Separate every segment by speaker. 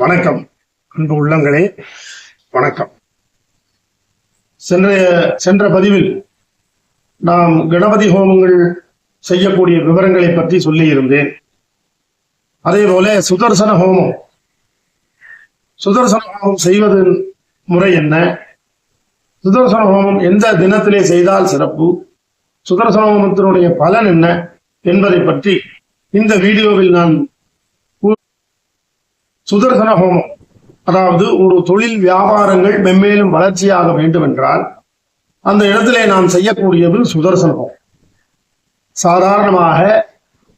Speaker 1: வணக்கம் அன்பு உள்ளங்களே, வணக்கம். சென்ற பதிவில் நாம் கணபதி ஹோமங்கள் செய்யக்கூடிய விவரங்களை பற்றி சொல்லி இருந்தேன். அதே போல சுதர்சன ஹோமம் செய்வதன் முறை என்ன, சுதர்சன ஹோமம் எந்த தினத்திலே செய்தால் சிறப்பு, சுதர்சன ஹோமத்தினுடைய பலன் என்ன என்பதை பற்றி இந்த வீடியோவில் நான் சுதர்சன ஹோமம், அதாவது ஒரு தொழில் வியாபாரங்கள் மென்மேலும் வளர்ச்சியாக வேண்டும் என்றால் அந்த இடத்திலே நாம் செய்யக்கூடியது சுதர்சன ஹோமம். சாதாரணமாக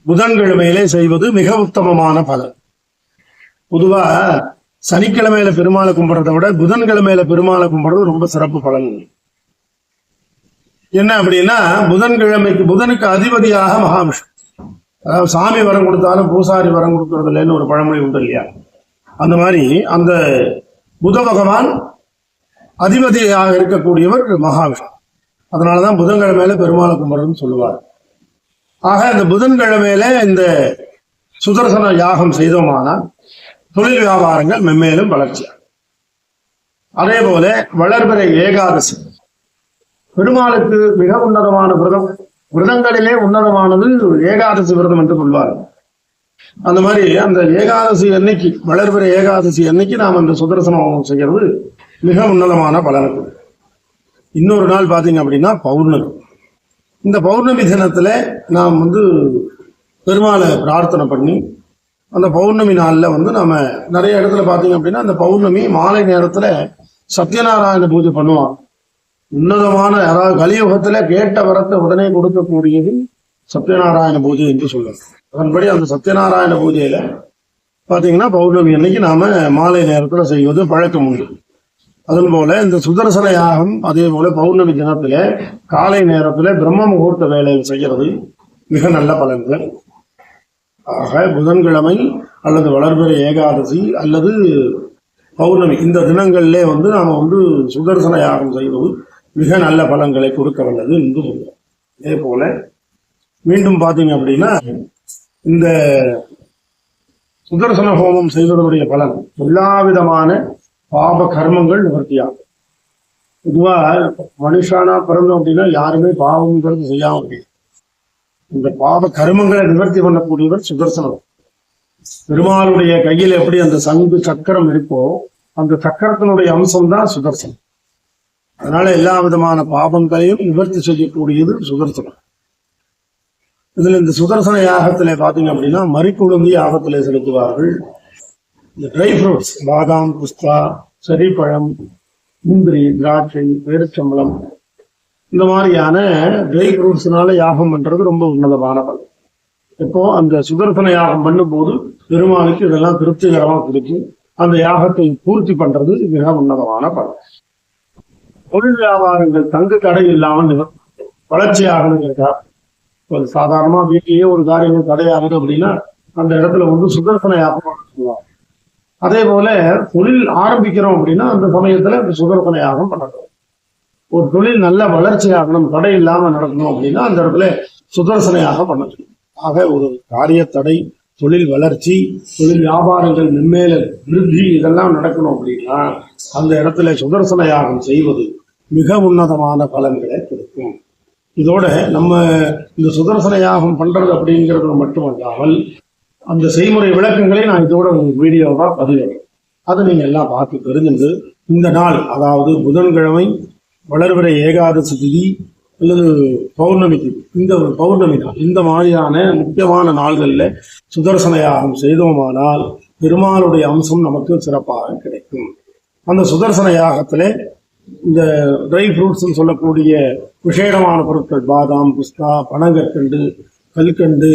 Speaker 1: புதன்கிழமையிலே செய்வது மிக உத்தமமான பலன். பொதுவா சனிக்கிழமையில பெருமாளை கும்பிடுறதை விட புதன்கிழமையில பெருமாளை கும்பிடுறது ரொம்ப சிறப்பு பலன். என்ன அப்படின்னா, புதனுக்கு அதிபதியாக மகாவிஷ்ணு. அதாவது சாமி வரம் கொடுத்தாலும் பூசாரி வரம் கொடுக்கறது இல்லைன்னு ஒரு பழமொழி உண்டு இல்லையா? அந்த மாதிரி அந்த புத பகவான் அதிபதியாக இருக்கக்கூடியவர் மகாவிஷ்ணு. அதனாலதான் புதன்கிழமையில பெருமாளை கும்பிடுறதுன்னு சொல்லுவார். ஆக இந்த புதன்கிழமையில இந்த சுதர்சன யாகம் செய்தோமானால் தொழில் வியாபாரங்கள் மென்மேலும் வளர்ச்சியாகும். அதே போல வளர்பிறை ஏகாதசி, பெருமாளுக்கு மிக உன்னதமான விரதங்களிலே உன்னதமானது ஏகாதசி விரதம் என்று சொல்வார்கள். அந்த மாதிரி அந்த ஏகாதசி அன்னைக்கு, வளர்பிறை ஏகாதசி அன்னைக்கு நாம் அந்த சுதர்சன ஹோமம் செய்யறது மிக உன்னதமான பலனுக்கு. இன்னொரு நாள் பாத்தீங்க அப்படின்னா பௌர்ணமி. இந்த பௌர்ணமி தினத்துல நாம் பெருமாளை பிரார்த்தனை பண்ணி அந்த பௌர்ணமி நாள்ல நாம நிறைய இடத்துல பாத்தீங்க அப்படின்னா அந்த பௌர்ணமி மாலை நேரத்துல சத்யநாராயண பூஜை பண்ணுவாங்க. உன்னதமான, அதாவது கலியுகத்துல கேட்ட வரத்தை உடனே கொடுக்கக்கூடியது சத்யநாராயண பூஜை என்று சொல்லுவாங்க. அதன்படி அந்த சத்யநாராயண பூஜையில பாத்தீங்கன்னா பௌர்ணமி அன்னைக்கு நாம மாலை நேரத்துல செய்வது பழக்கம் உண்டு. அதன் போல இந்த சுதர்சன யாகம் அதே போல பௌர்ணமி தினத்துல காலை நேரத்துல பிரம்ம முகூர்த்த வேலையில் செய்யறது மிக நல்ல பலன்கள். ஆக புதன்கிழமை அல்லது வளர்பிறை ஏகாதசி அல்லது பௌர்ணமி இந்த தினங்கள்லே நாம சுதர்சன யாகம் செய்வது மிக நல்ல பலன்களை கொடுக்க வல்லது என்று சொல்றோம். இதே போல மீண்டும் பாத்தீங்க அப்படின்னா இந்த சுதர்சன ஹோமம் செய்வதனுடைய பலன் எல்லா விதமான பாப கர்மங்கள் நிவர்த்தியாகும். பொதுவா மனுஷானா பிறந்தோம் அப்படின்னா யாருமே பாவம்ங்கிறது செய்யாம முடியும். இந்த பாப கர்மங்களை நிவர்த்தி பண்ணக்கூடியவர் சுதர்சனம். பெருமாளுடைய கையில் எப்படி அந்த சங்கு சக்கரம் இருக்கோ அந்த சக்கரத்தினுடைய அம்சம் தான் சுதர்சனம். அதனால எல்லா விதமான பாபங்களையும் நிவர்த்தி செய்யக்கூடியது சுதர்சனம். இதுல இந்த சுதர்சன யாகத்திலே பாத்தீங்க அப்படின்னா மறிக்குழுந்தி யாகத்திலே செலுத்துவார்கள். இந்த ட்ரை ஃப்ரூட்ஸ், பாதாம், பிஸ்தா, செரிப்பழம், முந்திரி, திராட்சை, பேரிச்சம்பளம், இந்த மாதிரியான ட்ரை ஃப்ரூட்ஸ்னால யாகம் பண்றது ரொம்ப உன்னதமான பலன். இப்போ அந்த சுதர்சன யாகம் பண்ணும்போது பெருமாளுக்கு இதெல்லாம் திருப்திகரமா கொடுக்கும். அந்த யாகத்தை பூர்த்தி பண்றது மிக உன்னதமான பலன். தொழில் வியாபாரங்கள் தங்கு தடை இல்லாமல் வளர்ச்சியாகணுங்கிறதா. ஒரு சாதாரணமா வீட்டிலேயே ஒரு காரியங்கள் தடையாகுது அப்படின்னா அந்த இடத்துல சுதர்சன யாகம் சொல்லுவாங்க. அதே போல தொழில் ஆரம்பிக்கிறோம் அப்படின்னா அந்த சமயத்துல இந்த சுதர்சன யாகம் பண்ணணும். ஒரு தொழில் நல்ல வளர்ச்சி ஆகணும், தடை இல்லாம நடக்கணும் அப்படின்னா அந்த இடத்துல சுதர்சன யாகம் பண்ணணும். ஆக ஒரு காரிய தடை, தொழில் வளர்ச்சி, தொழில் வியாபாரங்கள் மென்மேல விருத்தி இதெல்லாம் நடக்கணும் அப்படின்னா அந்த இடத்துல சுதர்சன யாகம் செய்வது மிக உன்னதமான பலன்களை கொடுக்கும். இதோட நம்ம இந்த சுதர்சன யாகம் பண்றது அப்படிங்கிறது மட்டுமல்லாமல் அந்த செய்முறை விளக்கங்களை நான் இதோட வீடியோவா பதிவிடுறேன். அதை நீங்க எல்லாம் பார்த்து தெரிஞ்சு இந்த நாள், அதாவது புதன்கிழமை வளர்பிறை ஏகாதசி திதி அல்லது பௌர்ணமி திதி, இந்த பௌர்ணமி நாள், இந்த மாதிரியான முக்கியமான நாள்கள்ல சுதர்சன யாகம் செய்தோமானால் பெருமாளுடைய அம்சம் நமக்கு சிறப்பாக கிடைக்கும். அந்த சுதர்சன யாகத்திலே இந்த ட்ரை ஃப்ரூட்ஸ் சொல்லக்கூடிய விசேடமான பொருட்கள், பாதாம், பிஸ்தா, பனங்கற்கண்டு, கல்கண்டு,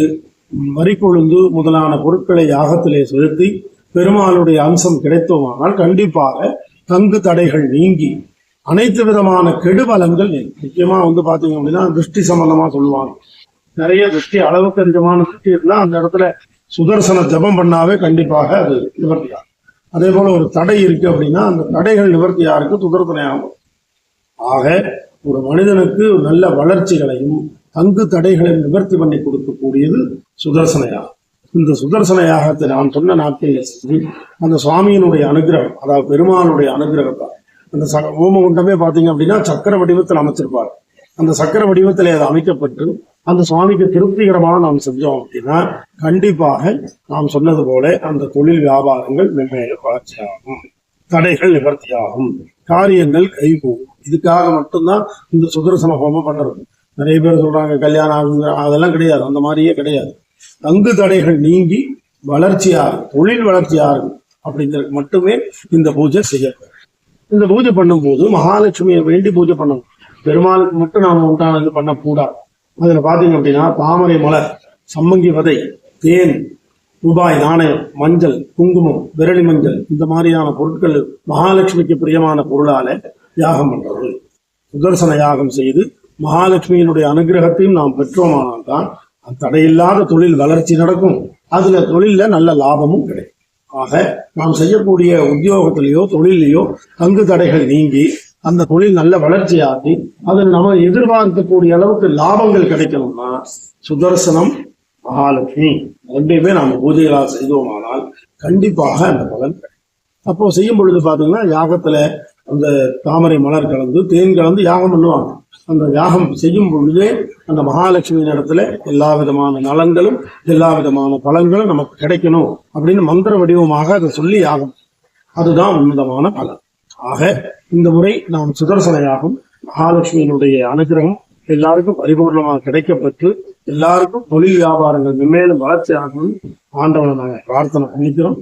Speaker 1: மறிக்கொழுந்து முதலான பொருட்களை யாகத்திலே செலுத்தி பெருமாளுடைய அம்சம் கிடைத்தோமானால் கண்டிப்பாக தங்கு தடைகள் நீங்கி அனைத்து விதமான கெடுபலன்கள் முக்கியமா பாத்தீங்க அப்படின்னா திருஷ்டி சம்பந்தமா சொல்லுவாங்க. நிறைய திருஷ்டி, அளவுக்கு அதிகமான திருஷ்டி இருந்தா அந்த இடத்துல சுதர்சன ஜபம் பண்ணாவே கண்டிப்பாக அது நிவர்த்தியாகும். அதே போல ஒரு தடை இருக்கு அப்படின்னா அந்த தடைகள் நிவர்த்தியாருக்கு சுதர்சனையாகும். ஆக ஒரு மனிதனுக்கு நல்ல வளர்ச்சிகளையும் தங்கு தடைகளை நிவர்த்தி பண்ணி கொடுக்கக்கூடியது சுதர்சன யாகம். இந்த சுதர்சன யாகத்தை நான் சொன்ன நாட்களில் செஞ்சு அந்த சுவாமியினுடைய அனுகிரகம், அதாவது பெருமானுடைய அனுகிரகத்தால் அந்த ஹோமகுண்டமே பார்த்தீங்க அப்படின்னா சக்கர வடிவத்தில் அமைச்சிருப்பார். அந்த சக்கர வடிவத்தில் அது அமைக்கப்பட்டு அந்த சுவாமிக்கு திருப்திகரமாக நாம் செஞ்சோம் அப்படின்னா கண்டிப்பாக நாம் சொன்னது போல அந்த தொழில் வியாபாரங்கள் மென்மேலும் வளர்ச்சியாகும், தடைகள் நிவர்த்தியாகும், காரியங்கள் கைகூடும். இதுக்காக மட்டும்தான் இந்த சுதர்சன ஹோமம் பண்றது. நிறைய பேர் சொல்றாங்க கல்யாணம் ஆகுங்க, அதெல்லாம் கிடையாது, அந்த மாதிரியே கிடையாது. தங்கு தடைகள் நீங்கி வளர்ச்சியாகும், தொழில் வளர்ச்சியாகும் அப்படிங்கிறது மட்டுமே இந்த பூஜை செய்யப்படும். இந்த பூஜை பண்ணும்போது மகாலட்சுமியை வேண்டி பூஜை பண்ணணும். பெருமாளுக்கு மட்டும் நாம உண்டானது பண்ணக்கூடாது. அதுல பாத்தீங்க அப்படின்னா தாமரை மலர், சம்மங்கி விதை, தேன், ரூபாய் நாணயம், மஞ்சள், குங்குமம், விரலி மஞ்சள், இந்த மாதிரியான பொருட்கள் மகாலட்சுமிக்கு பிரியமான பொருளால யாகம் பண்றது. சுதர்சன யாகம் செய்து மகாலட்சுமியினுடைய அனுகிரகத்தையும் நாம் பெற்றோமானால் தான் தடையில்லாத தொழில் வளர்ச்சி நடக்கும். அதுல தொழில நல்ல லாபமும் கிடைக்கும். ஆக நாம் செய்யக்கூடிய உத்தியோகத்திலேயோ தொழிலையோ தங்கு தடைகள் நீங்கி அந்த தொழில் நல்ல வளர்ச்சியாகி அதில் நம்ம எதிர்பார்க்கக்கூடிய அளவுக்கு லாபங்கள் கிடைக்கணும்னா சுதர்சனம், மகாலட்சுமி ரெண்டையுமே நாம பூஜைகளாக செய்தோமானால் கண்டிப்பாக அந்த பலன் கிடைக்கும். அப்போ செய்யும் பொழுது பாத்தீங்கன்னா யாகத்துல அந்த தாமரை மலர் கலந்து தேன் கலந்து யாகம் பண்ணுவாங்க. அந்த யாகம் செய்யும் பொழுதே அந்த மகாலட்சுமியின் இடத்துல எல்லா விதமான நலன்களும் எல்லா விதமான பலன்களும் நமக்கு கிடைக்கணும் அப்படின்னு மந்திர வடிவமாக அதை சொல்லி யாகம், அதுதான் உன்னதமான பலன். ஆக இந்த முறை நாம் சுதர்சன யாகம் மகாலட்சுமியினுடைய அனுகிரகம் எல்லாருக்கும் பரிபூர்ணமாக கிடைக்கப்பட்டு எல்லாருக்கும் தொழில் வியாபாரங்கள் மென்மேலும் வளர்ச்சி ஆகணும் ஆண்டவனை நாங்கள் பிரார்த்தனை பண்ணிக்கிறோம்.